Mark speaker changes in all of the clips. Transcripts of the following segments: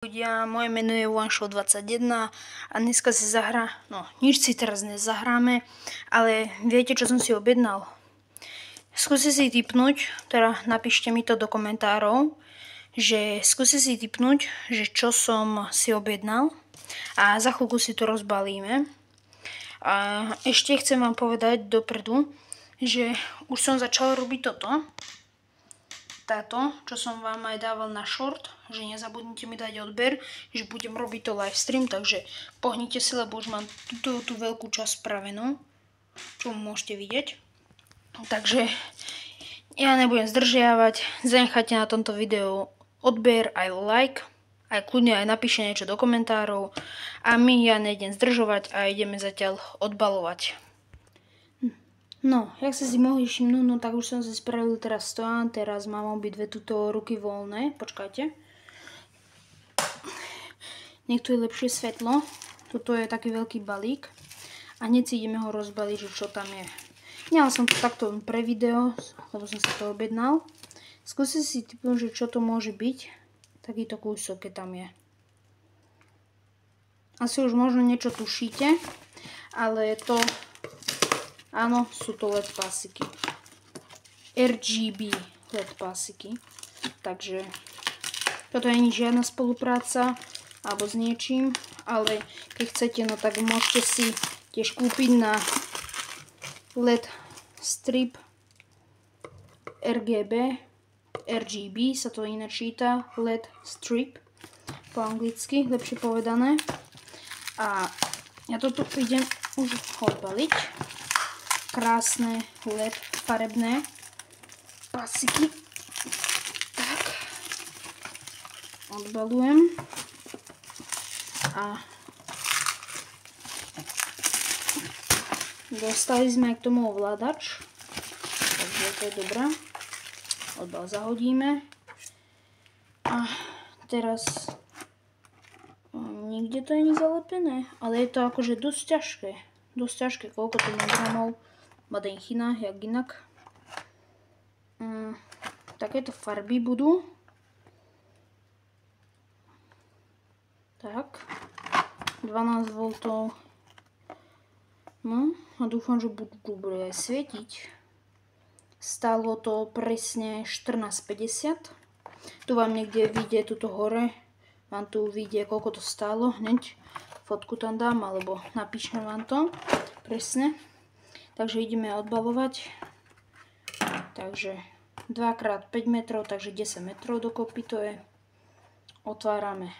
Speaker 1: Ľudia, moje meno je OneShot21 a dneska si nič si teraz nezahráme, ale viete, čo som si objednal? Skúste si tipnúť, teda napíšte mi to do komentárov, že skúste si tipnúť, že čo som si objednal a za chvíľku si to rozbalíme. A ešte chcem vám povedať dopredu, že už som začala robiť toto. Táto, čo som vám aj dával na short, že nezabudnite mi dať odber, že budem robiť to live stream, takže pohnite si, lebo už mám tú veľkú časť spravenú, čo môžete vidieť. Takže ja nebudem zdržiavať, zanechajte na tomto videu odber, aj like, aj kľudne aj napíšte niečo do komentárov a ja nejdem zdržovať a ideme zatiaľ odbalovať. No, jak ste si mohli všimnúť, no tak už som si spravil teraz stoján, teraz mám obidve túto ruky voľné, počkajte. Nech tu je lepšie svetlo, toto je taký veľký balík a hneď si ideme ho rozbaliť, že čo tam je. Nehal som to takto pre video, lebo som si to objednal. Skúste si tipnúť, že čo to môže byť, takýto kúsok, keď tam je. Asi už možno niečo tušíte, ale to... Áno, sú to LED pasiky. RGB LED pasiky. Takže toto nie je žiadna spolupráca alebo s niečím, ale keď chcete, no tak môžete si tiež kúpiť na LED strip RGB sa to iné číta, LED strip po anglicky, lepšie povedané. A ja to tu idem už odbaliť. Krásne LED farebné pasiky. Tak. Odbalujem. A dostali sme aj k tomu ovládač. Takže to je dobré. Odbal zahodíme. A teraz nikde to nie je zalepené, ale je to akože dosť ťažké. Dosť ťažké, koľko to má gramov. Made in China, jak inak. Takéto farby budú. Tak. 12 V. No a dúfam, že budú dobre aj svietiť. Stálo to presne 14,50. Tu vám niekde vyjde, tuto hore. Vám tu vyjde, koľko to stálo. Hneď fotku tam dám, alebo napíšem vám to. Presne. Takže ideme odbalovať. Takže 2x5 metrov, takže 10 metrov dokopy to je. Otvárame.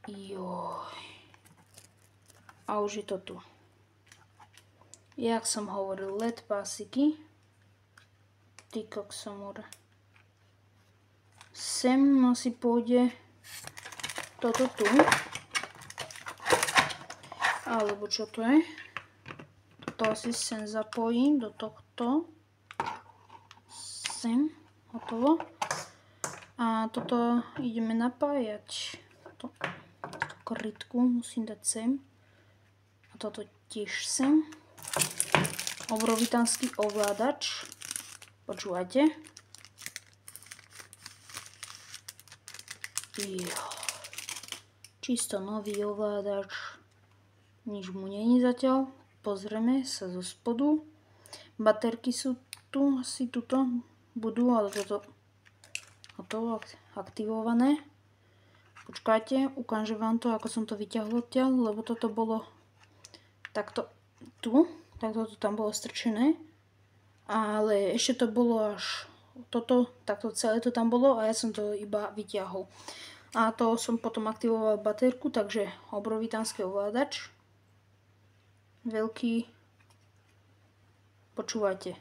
Speaker 1: Joj. A už je to tu. Jak som hovoril, LED pasiky. Ty koksamura. Sem asi pôjde toto tu. Alebo čo to je? To asi sem zapojím do tohto. Sem. Hotovo. A toto ideme napájať. To krytku musím dať sem. A toto tiež sem. Obrovitánsky ovládač. Počúvajte. Čisto nový ovládač. Nič mu není zatiaľ. Pozrieme sa zo spodu. Baterky sú tu, asi tuto budú, ale toto hotovo, aktivované. Počkajte, ukážem vám to, ako som to vyťahol odtiaľ, lebo toto bolo takto tu, takto to tam bolo strčené, ale ešte to bolo až toto, takto celé to tam bolo a ja som to iba vyťahol. A to som potom aktivoval baterku, takže obrovitánsky ovládač. Veľký. Počúvajte.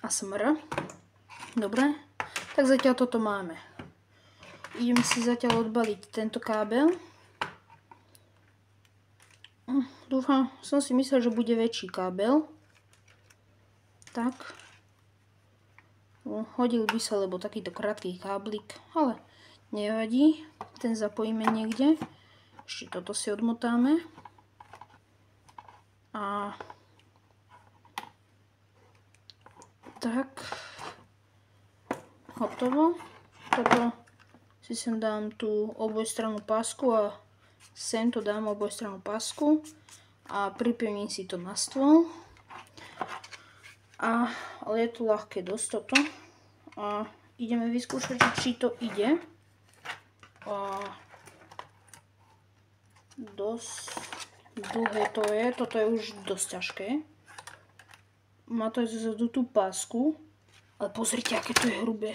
Speaker 1: ASMR. Dobre. Tak zatiaľ toto máme. Ideme si zatiaľ odbaliť tento kábel. Dúfam, som si myslel, že bude väčší kábel. Tak. Hodil by sa, lebo takýto krátky káblik, ale nevadí. Ten zapojíme niekde. Ešte toto si odmotáme. A tak. hotovo. Toto si sem dám tú obojstrannú pásku a sem to dám obojstrannú pásku a pripevním si to na stôl. Ale je to ľahké dosť toto. A ideme vyskúšať, či to ide. Dosť dlhé to je. Toto je už dosť ťažké. Má to aj zozadu tú pásku. Ale pozrite, aké to je hrubé.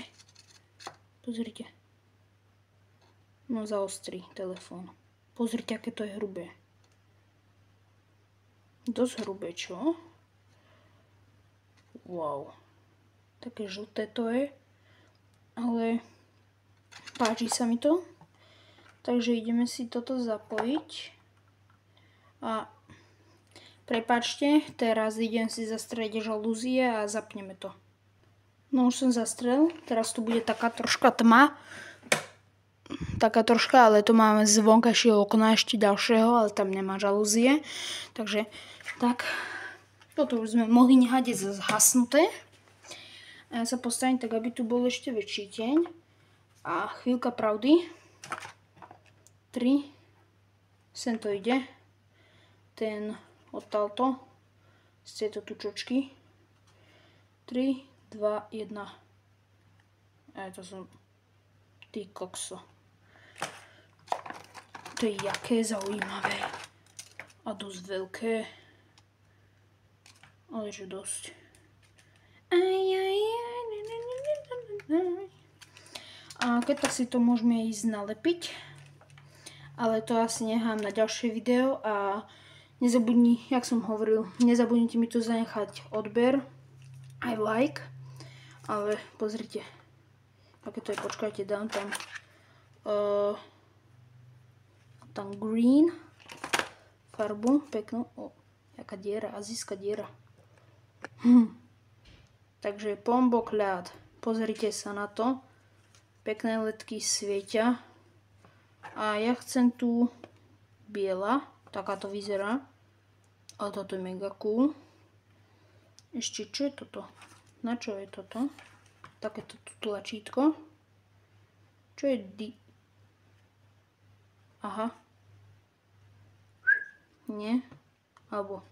Speaker 1: Pozrite. No zaostrí telefón. Pozrite, aké to je hrubé. Dosť hrubé, čo? Wow. Také žlté to je. Ale páči sa mi to. Takže ideme si toto zapojiť. A prepáčte, teraz idem si zastreliť žalúzie a zapneme to. No už som zastrel. Teraz tu bude taká troška tma. Taká troška, ale to máme z vonkajšieho okna ešte ďalšieho, ale tam nemá žalúzie. Takže tak. Toto už sme mohli nehať zhasnuté. A ja sa postavím tak, aby tu bol ešte väčší tieň. A chvíľka pravdy. 3. Sem to ide. Ten odtalto. Z tejto tučočky. 3, 2, 1. A to som... Ty kokso. To je jaké zaujímavé. A dosť veľké. Ale že dosť. A keď tak si to môžeme ísť nalepiť. Ale to asi nechám na ďalšie video. A nezabudni, jak som hovoril, nezabudnite mi tu zanechať odber. Aj like. Ale pozrite. Aké to je, počkajte, dám tam. Tam green. Farbu, peknú. Jaká diera, azijská diera. Takže pombok ľad. Pozrite sa na to. Pekné ledky svietia. A ja chcem tu biela. Taká to vyzerá. Ale toto je mega cool. Ešte čo je toto? Na čo je toto? Takéto tlačítko. Čo je Aha. Nie. Alebo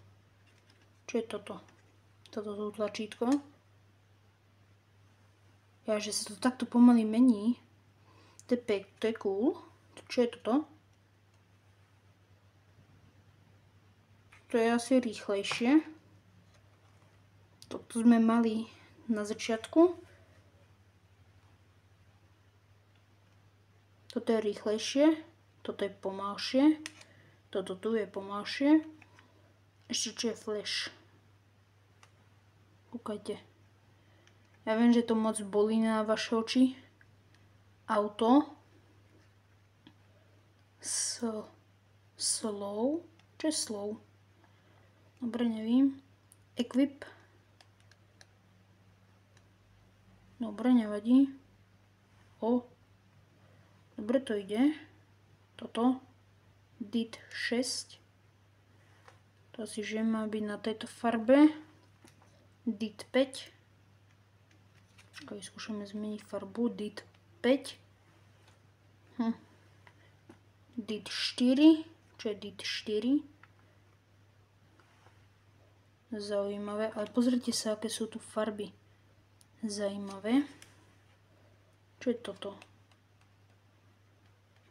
Speaker 1: čo je toto? Toto tlačítko. Ja, že sa to takto pomaly mení. To je cool. Čo je toto? To je asi rýchlejšie. Toto sme mali na začiatku. Toto je rýchlejšie. Toto je pomalšie. Toto tu je pomalšie. Ešte čo je flash. Kúkajte. Ja viem, že to moc bolí na vaše oči. Auto. Slow. Čo je slow? Dobre, nevím. Equip. Dobre, nevadí. Dobre to ide. Toto. DIT 6. To asi, že má byť na tejto farbe. DIT 5. Skúšame zmeniť farbu. DIT 5. DIT 4. Čo je DIT 4? Zaujímavé. Ale pozrite sa, aké sú tu farby. Zaujímavé. Čo je toto?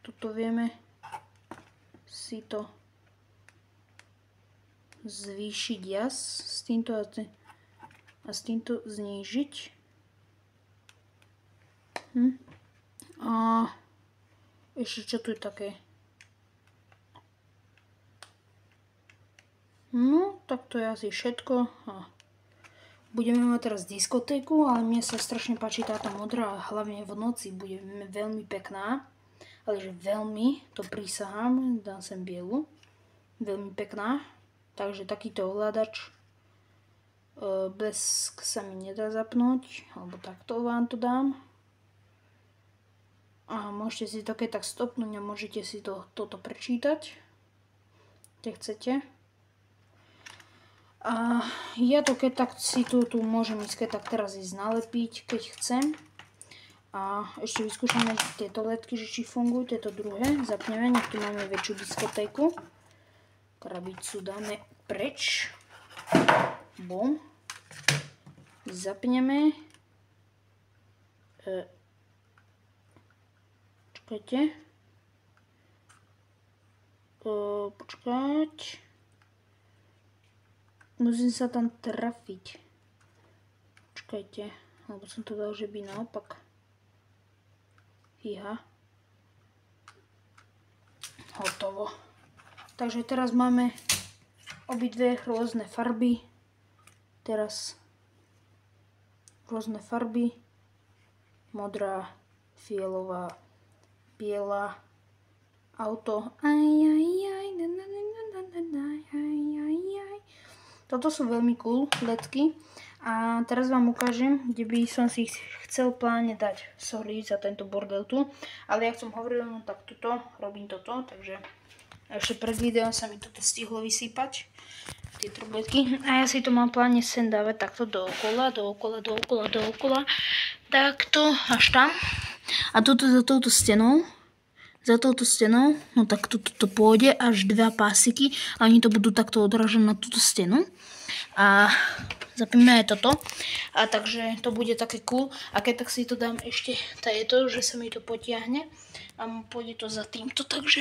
Speaker 1: Toto vieme si to zvýšiť jas s týmto a s týmto znížiť. A ešte čo tu je také? No, tak to je asi všetko. Budeme mať teraz diskotéku, ale mne sa strašne páči táto modrá a hlavne v noci bude veľmi pekná. Ale že veľmi, to prísahám, dám sem bielu. Veľmi pekná. Takže takýto ovládač. Blesk sa mi nedá zapnúť, alebo takto vám to dám. A môžete si to keď tak stopnúť a môžete si toto prečítať, keď chcete. A ja to keď tak si tu môžem ísť keď tak teraz ísť nalepiť, keď chcem. A ešte vyskúšame tieto ledky, že či fungujú, tieto druhé. Zapneme, nech tu máme väčšiu diskotéku. Krabicu dáme preč. Bum. Zapneme. Čakajte. Počkať. Musím sa tam trafiť. Počkajte, lebo som to dal, že by naopak. Fíha. Hotovo. Takže teraz máme obidve rôzne farby. Teraz rôzne farby. Modrá, fialová, biela, auto. Toto sú veľmi cool ledky. A teraz vám ukážem, kde by som si chcel pláne dať. Sorry za tento bordel tu. Ale jak som hovoril, no tak tuto, robím toto. Takže ešte pred videom sa mi toto stihlo vysypať. Tie trubletky. A ja si to mám pláne sem dávať takto dookola. Takto až tam. A toto za touto stenou. No tak toto pôjde až 2 pásiky. A oni to budú takto odrážať na túto stenu. A zapneme aj toto. A takže to bude také cool. A keď tak si to dám ešte to, že sa mi to potiahne. A pôjde to za týmto, takže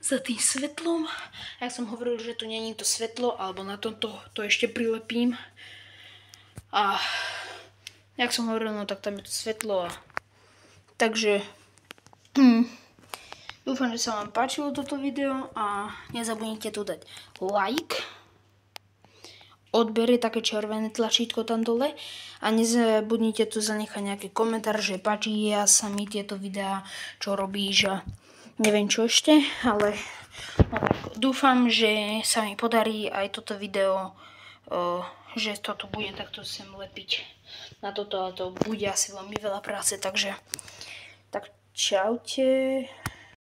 Speaker 1: za tým svetlom. Jak som hovoril, že tu není to svetlo, alebo na tomto to ešte prilepím. A jak som hovoril, no tak tam je to svetlo. Takže dúfam, že sa vám páčilo toto video a nezabudnite tu dať like. Odber je také červené tlačítko tam dole a nezabudnite tu zanechať nejaký komentár, že páči sa mi tieto videá, čo robíš a neviem čo ešte, ale no tak, dúfam, že sa mi podarí aj toto video, že toto bude takto sem lepiť na toto a to bude asi veľmi veľa práce, takže tak čaute.